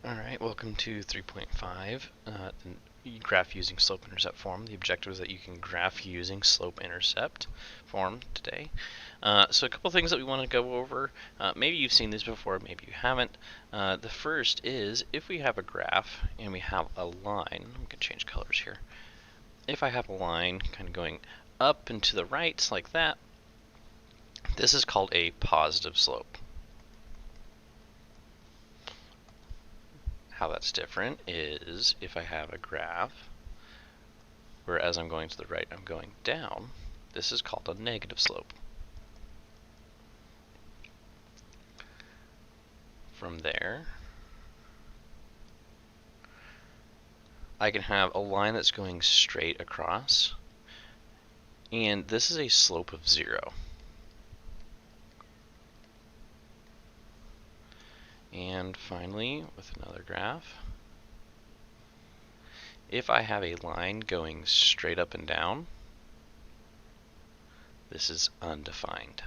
Alright, welcome to 3.5, graph using slope-intercept form. The objective is that you can graph using slope-intercept form today. So a couple things that we want to go over. Maybe you've seen these before, maybe you haven't. The first is, if we have a graph and we have a line, we can change colors here. If I have a line kind of going up and to the right like that, this is called a positive slope. How that's different is if I have a graph where as I'm going to the right I'm going down, this is called a negative slope. From there, I can have a line that's going straight across, and this is a slope of 0. And finally, with another graph, if I have a line going straight up and down, this is undefined.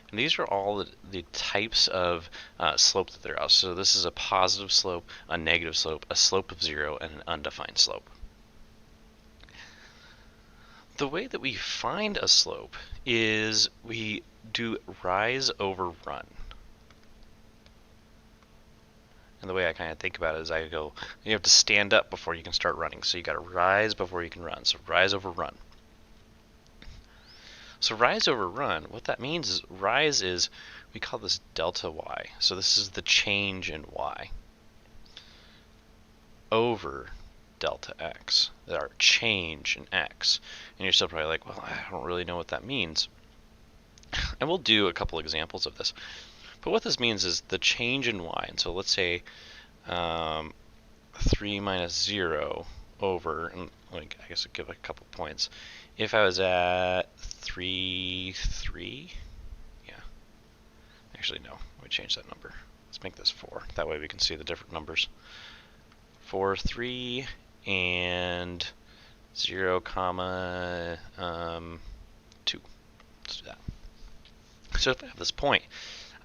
And these are all the types of slope that there are. So this is a positive slope, a negative slope, a slope of 0, and an undefined slope. The way that we find a slope is we do rise over run. And the way I kind of think about it is I go, you have to stand up before you can start running. So you got to rise before you can run. So rise over run. So rise over run, what that means is rise is, we call this delta y. So this is the change in y over delta x, our change in x. And you're still probably like, well, I don't really know what that means. And we'll do a couple examples of this. But what this means is the change in y. And so let's say 3 minus 0 over, and I guess I'll give a couple points. If I was at 3, 3, yeah. Actually, no, let me change that number. Let's make this 4. That way we can see the different numbers. 4, 3, and 0, comma 2. Let's do that. So if I have this point,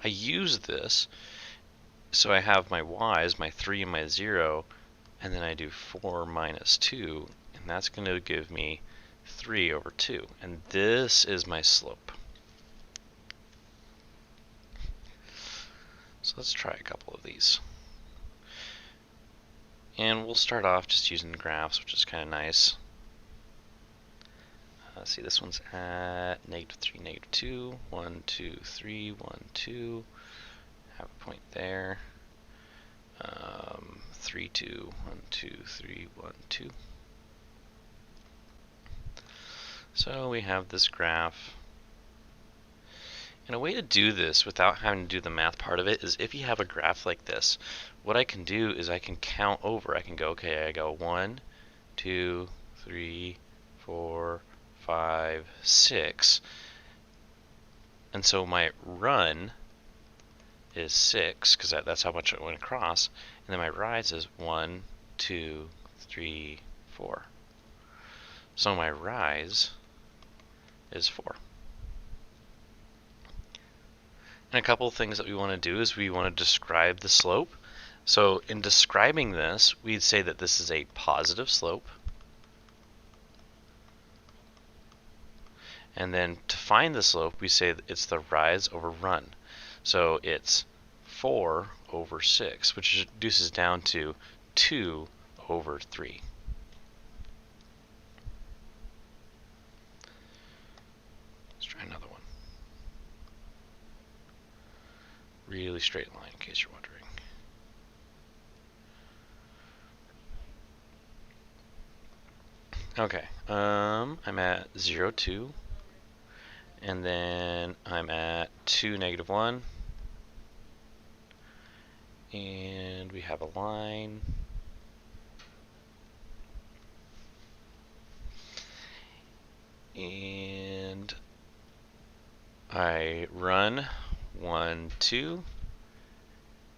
I use this, so I have my y's, my 3 and my 0, and then I do 4 minus 2, and that's going to give me 3 over 2. And this is my slope. So let's try a couple of these. And we'll start off just using graphs, which is kind of nice. See, this one's at -3, -2, 1, 2, 3, 1, 2. Have a point there. 3, 2, 1, 2, 3, 1, 2. So we have this graph. And a way to do this without having to do the math part of it is if you have a graph like this, what I can do is I can count over. I can go, okay, I go 1, 2, 3, 4, 5, 6. And so my run is 6, because that's how much it went across. And then my rise is 1, 2, 3, 4. So my rise is 4. And a couple of things that we want to do is we want to describe the slope. So in describing this, we'd say that this is a positive slope. And then to find the slope, we say that it's the rise over run. So it's 4 over 6, which reduces down to 2 over 3. Let's try another one. Really straight line, in case you're wondering. Okay, I'm at 0, 2. And then I'm at 2, -1. And we have a line. And I run 1, 2.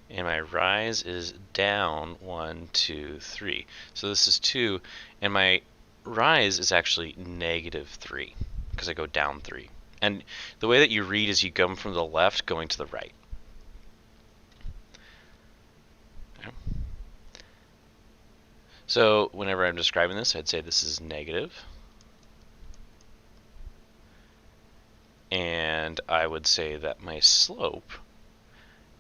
And my rise is down 1, 2, 3. So this is 2. And my rise is actually -3 because I go down 3. And the way that you read is you come from the left going to the right. Okay. So whenever I'm describing this, I'd say this is negative. And I would say that my slope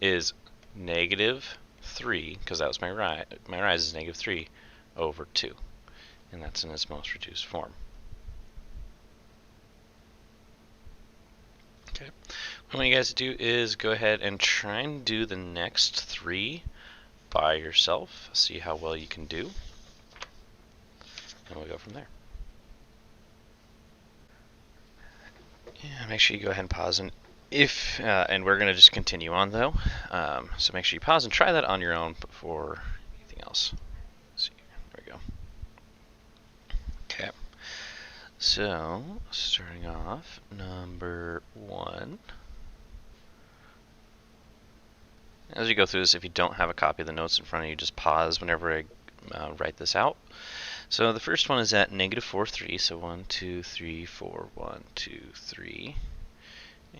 is negative 3, because that was my rise. My rise is negative 3 over 2. And that's in its most reduced form. Okay. What I want you guys to do is go ahead and try and do the next 3 by yourself. See how well you can do. And we'll go from there. Yeah, make sure you go ahead and pause, and and we're going to just continue on though. So make sure you pause and try that on your own before anything else. Let's see, there we go. Okay. So starting off, number 1. As you go through this, if you don't have a copy of the notes in front of you, just pause whenever I write this out. So the first one is at negative 4, 3. So 1, 2, 3, 4, 1, 2, 3.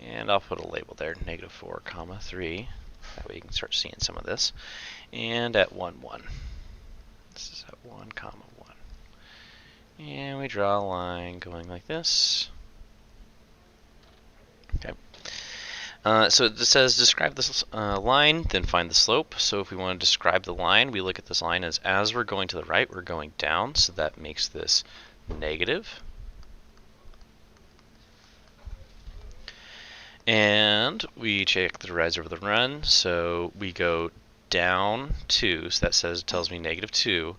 And I'll put a label there, negative 4, comma 3. That way you can start seeing some of this. And at 1, 1. This is at 1, comma 1. And we draw a line going like this. Okay. So it says describe this line, then find the slope. So if we want to describe the line, we look at this line as we're going to the right, we're going down. So that makes this negative. And we check the rise over the run. So we go down 2. So that tells me negative 2.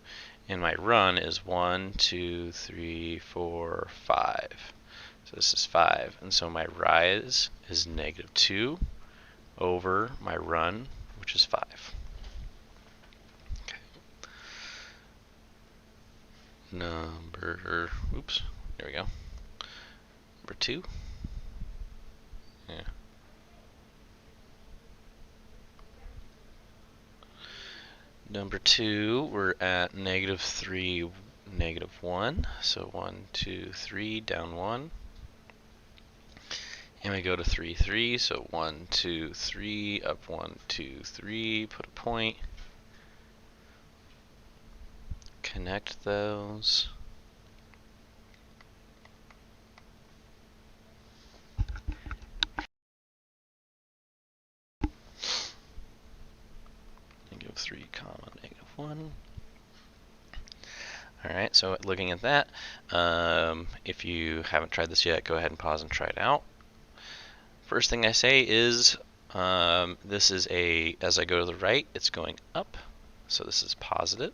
And my run is 1, 2, 3, 4, 5. So this is 5, and so my rise is negative 2 over my run, which is 5. Okay. Oops, there we go. Number 2. Yeah. Number 2, we're at negative 3, negative 1. So 1, 2, 3, down 1. And we go to 3, 3, so 1, 2, 3, up 1, 2, 3, put a point. Connect those. Negative 3, comma, negative 1. Alright, so looking at that, if you haven't tried this yet, go ahead and pause and try it out. First thing I say is, this is as I go to the right, it's going up, so this is positive.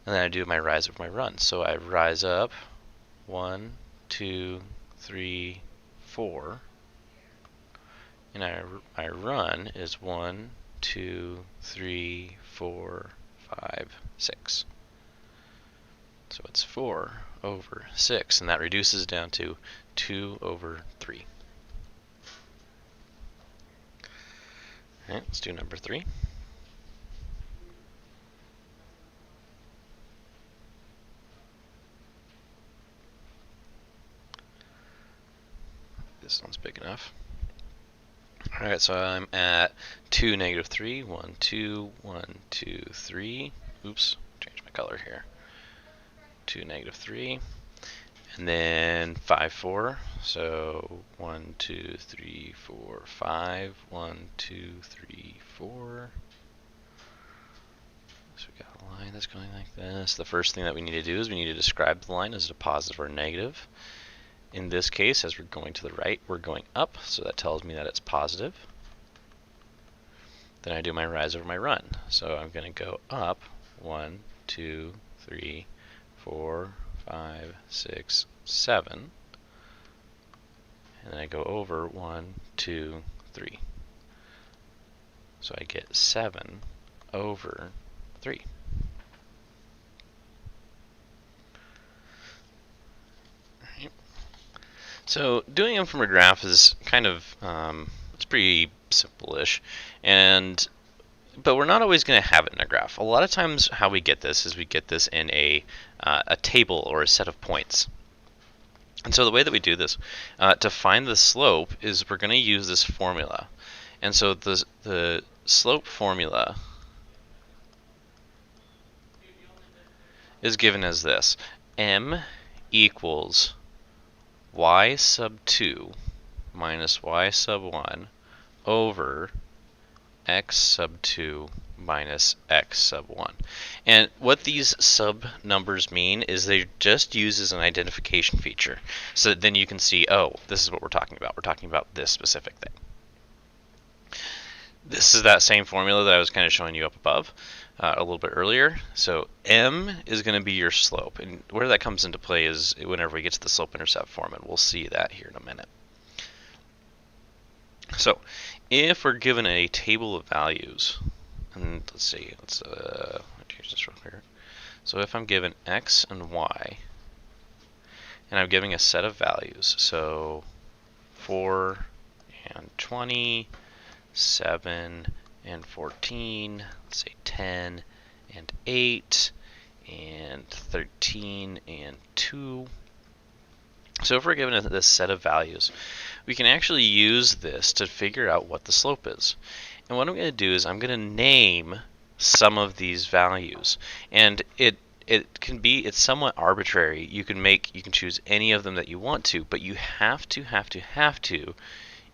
And then I do my rise over my run. So I rise up 1, 2, 3, 4. And my run is 1, 2, 3, 4, 5, 6. So it's 4 over 6, and that reduces down to 2 over 3. Alright, let's do number 3. This one's big enough. Alright, so I'm at 2, negative 3. 1, 2, 1, 2, 3. Oops, change my color here. 2, negative 3. And then 5, 4. So 1, 2, 3, 4, 5. 1, 2, 3, 4. So we got a line that's going like this. The first thing that we need to do is we need to describe the line as a positive or a negative. In this case, as we're going to the right, we're going up, so that tells me that it's positive. Then I do my rise over my run. So I'm going to go up 1, 2, 3, 4, 5, 6, 7. And then I go over 1, 2, 3. So I get 7 over 3. So doing them from a graph is kind of, it's pretty simple-ish, but we're not always going to have it in a graph. A lot of times how we get this is we get this in a table or a set of points. And so the way that we do this, to find the slope, is we're going to use this formula. And so the slope formula is given as this. M equals y sub 2 minus y sub 1 over x sub 2 minus x sub 1. And what these sub numbers mean is they're just used as an identification feature. So that then you can see, oh, this is what we're talking about. We're talking about this specific thing. This is that same formula that I was kind of showing you up above a little bit earlier. So m is going to be your slope. And where that comes into play is whenever we get to the slope-intercept form, and we'll see that here in a minute. So if we're given a table of values, and let's see, let's change this real quick. So if I'm given x and y, and I'm giving a set of values, so 4 and 20, 7 and 14, let's say 10 and 8, and 13 and 2. So if we're given this set of values, we can actually use this to figure out what the slope is. And what I'm going to do is I'm going to name some of these values. And it's somewhat arbitrary. You can choose any of them that you want to, but you have to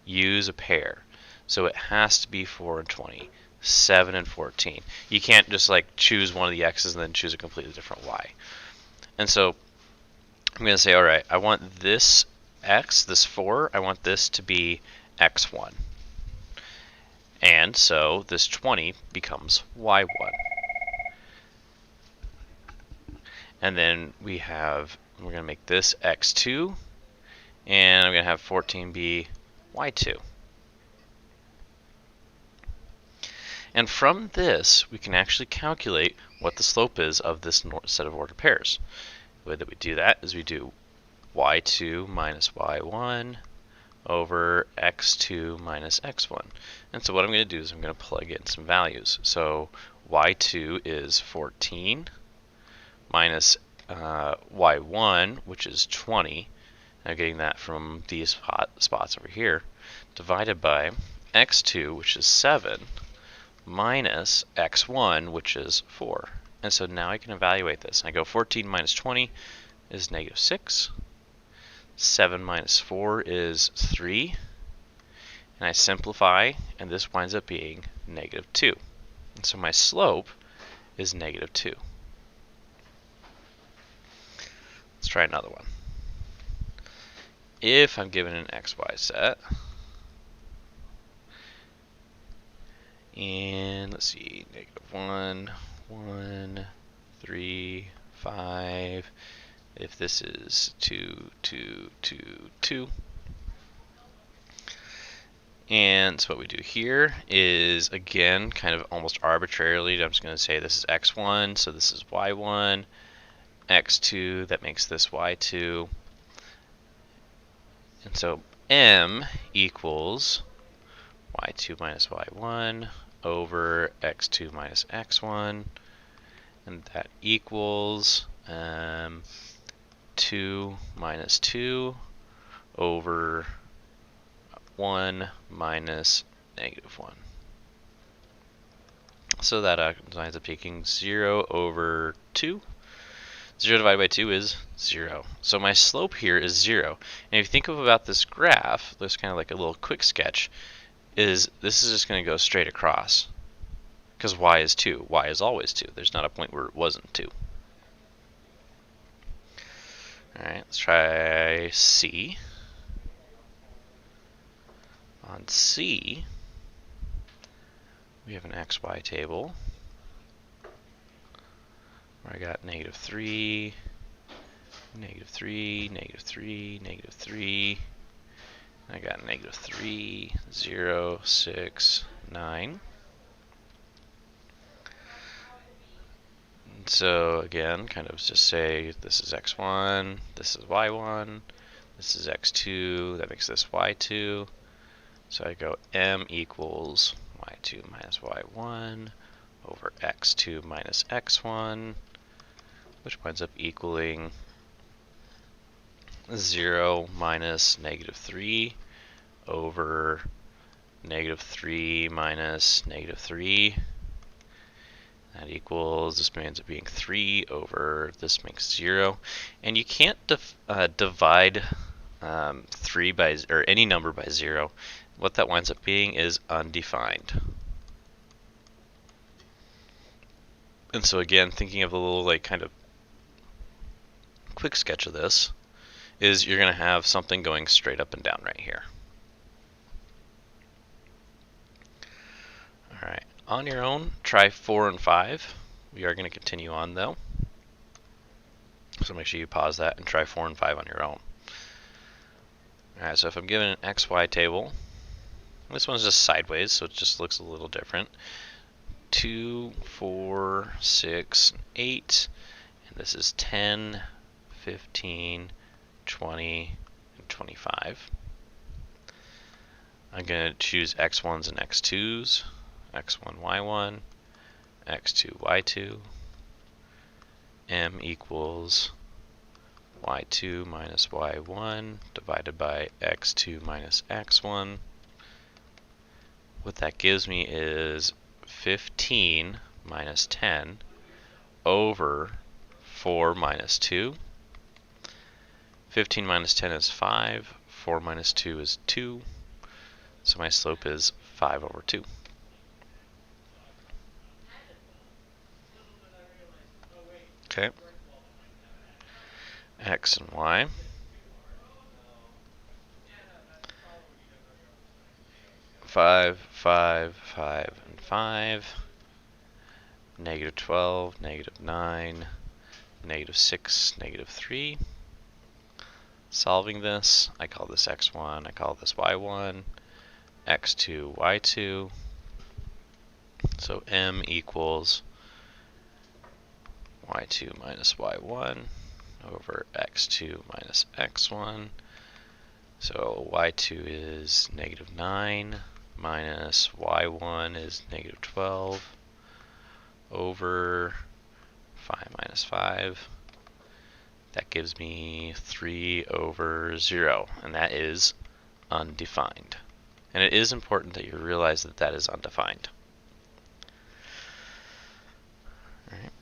use a pair. So it has to be 4 and 20, 7 and 14. You can't just like choose one of the x's and then choose a completely different y. And so I'm going to say, all right, I want this x, this 4, I want this to be x1. And so this 20 becomes y1. And then we're going to make this x2, and I'm going to have 14 be y2. And from this, we can actually calculate what the slope is of this set of ordered pairs. The way that we do that is we do y2 minus y1 over x2 minus x1. And so what I'm going to do is I'm going to plug in some values. So y2 is 14 minus y1, which is 20. I'm getting that from these spots over here, divided by x2, which is 7, minus x1, which is 4. And so now I can evaluate this. I go 14 minus 20 is negative 6. 7 minus 4 is 3. And I simplify, and this winds up being negative 2. And so my slope is negative 2. Let's try another one. If I'm given an xy set, and let's see, negative 1, 1, 3, 5, if this is 2, 2, 2, 2. And so what we do here is, again, kind of almost arbitrarily, I'm just going to say this is x1, so this is y1, x2, that makes this y2. And so m equals y2 minus y1 over x2 minus x1, and that equals 2 minus 2 over 1 minus negative 1. So that ends up taking 0 over 2. 0 divided by 2 is 0. So my slope here is 0. And if you think about this graph, this kind of like a little quick sketch, this is just going to go straight across. Because y is 2. Y is always 2. There's not a point where it wasn't 2. Alright, let's try C. On C, we have an xy table where I got negative 3, negative 3, negative 3, negative 3. I got negative 3, 0, 6, 9. And so again, kind of just say this is x1, this is y1, this is x2, that makes this y2. So I go m equals y2 minus y1 over x2 minus x1, which winds up equaling 0 minus negative 3 over negative 3 minus negative 3. That equals, this ends up being 3 over, this makes 0. And you can't divide 3 by, or any number by 0. What that winds up being is undefined. And so again, thinking of a little like kind of quick sketch of this, is you're going to have something going straight up and down right here. Alright, on your own, try 4 and 5. We are going to continue on though. So make sure you pause that and try 4 and 5 on your own. Alright, so if I'm given an XY table, this one's just sideways, so it just looks a little different. 2, 4, 6, 8, and this is 10, 15, 20, and 25. I'm going to choose x1s and x2s, x1, y1, x2, y2. M equals y2 minus y1 divided by x2 minus x1. What that gives me is 15 minus 10 over 4 minus 2. 15 minus 10 is 5, 4 minus 2 is 2, so my slope is 5 over 2. Okay. X and Y. Five, 5, and 5. Negative 12, negative 9, negative 6, negative 3. Solving this, I call this x1, I call this y1, x2, y2. So m equals y2 minus y1 over x2 minus x1. So y2 is negative 9 minus y1 is negative 12 over 5 minus 5. That gives me 3 over 0, and that is undefined. And it is important that you realize that that is undefined. All right.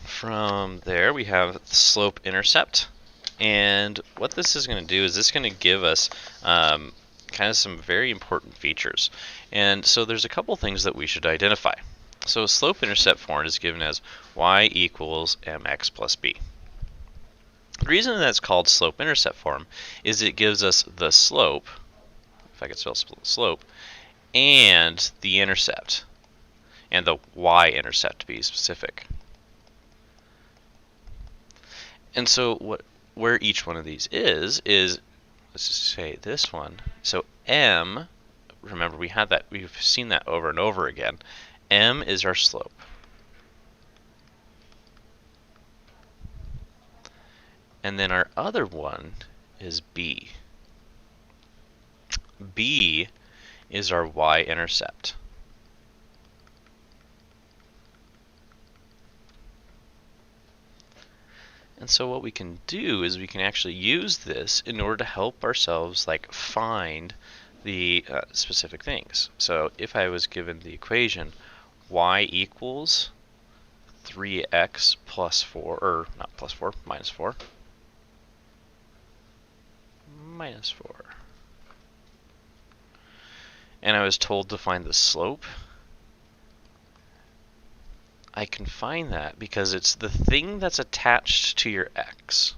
From there, we have the slope-intercept. And what this is going to do is this is going to give us kind of some very important features. And so there's a couple things that we should identify. So a slope-intercept form is given as y equals mx plus b. The reason that's called slope-intercept form is it gives us the slope, if I could spell slope, and the intercept, and the y-intercept to be specific. And so where each one of these is let's just say this one. So m, remember we've seen that over and over again. M is our slope. And then our other one is b. B is our y-intercept. And so what we can do is we can actually use this in order to help ourselves like find the specific things. So if I was given the equation y equals 3x plus 4, or not plus 4, minus 4, minus 4. And I was told to find the slope, I can find that because it's the thing that's attached to your x.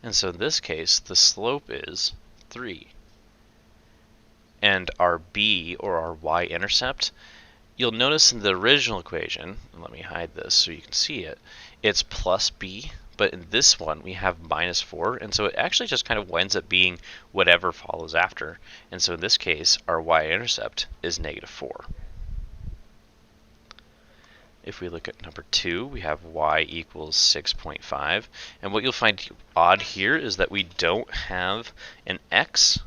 And so in this case, the slope is 3. And our b, or our y-intercept, you'll notice in the original equation, and let me hide this so you can see it, it's plus b, but in this one we have minus 4, and so it actually just kind of winds up being whatever follows after. And so in this case, our y-intercept is negative 4. If we look at number 2, we have y equals 6.5. And what you'll find odd here is that we don't have an x.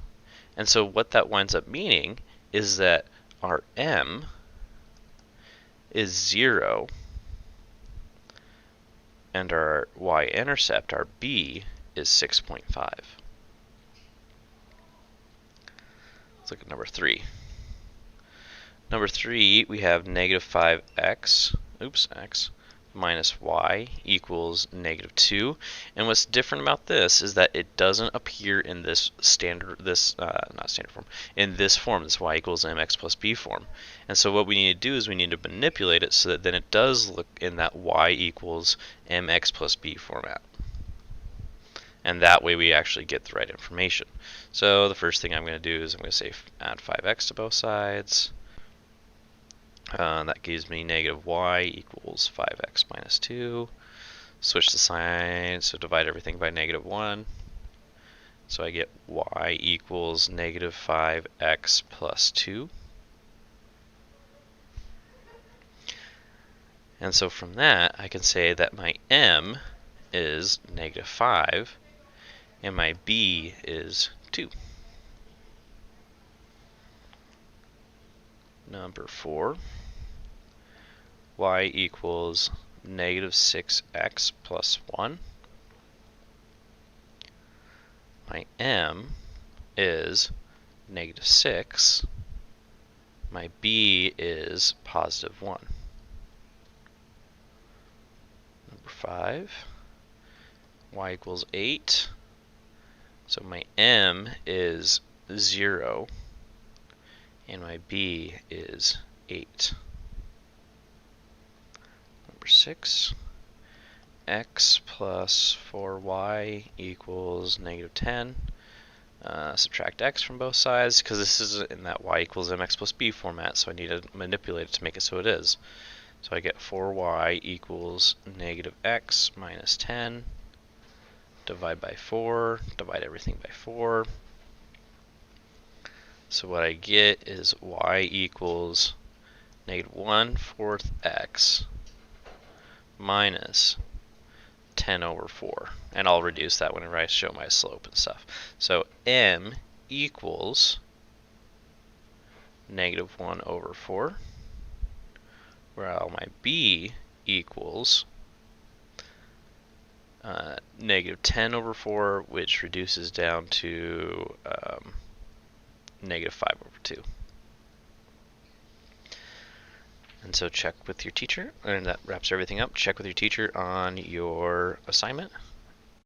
And so what that winds up meaning is that our m is 0, and our y-intercept, our b, is 6.5. Let's look at number 3. Number 3, we have negative 5x, x, minus y equals negative 2. And what's different about this is that it doesn't appear in this not standard form, in this form, this y equals mx plus b form. And so what we need to do is we need to manipulate it so that then it does look in that y equals mx plus b format. And that way we actually get the right information. So the first thing I'm going to do is I'm going to say add 5x to both sides. That gives me negative y equals 5x minus 2. Switch the sign, so divide everything by negative 1. So I get y equals negative 5x plus 2. And so from that, I can say that my m is negative 5, and my b is 2. Number 4, y equals negative 6x plus 1. My m is negative 6. My b is positive 1. Number 5, y equals 8. So my m is 0, and my b is 8. Number 6, x plus 4y equals negative 10. Subtract x from both sides, because this is in that y equals mx plus b format, so I need to manipulate it to make it so it is. So I get 4y equals negative x minus 10. Divide by 4, divide everything by 4. So what I get is y equals negative 1/4 x minus 10 over 4. And I'll reduce that whenever I show my slope and stuff. So m equals negative 1 over 4, while my b equals negative 10 over 4, which reduces down to negative 5 over 2. And so check with your teacher, and that wraps everything up. Check with your teacher on your assignment.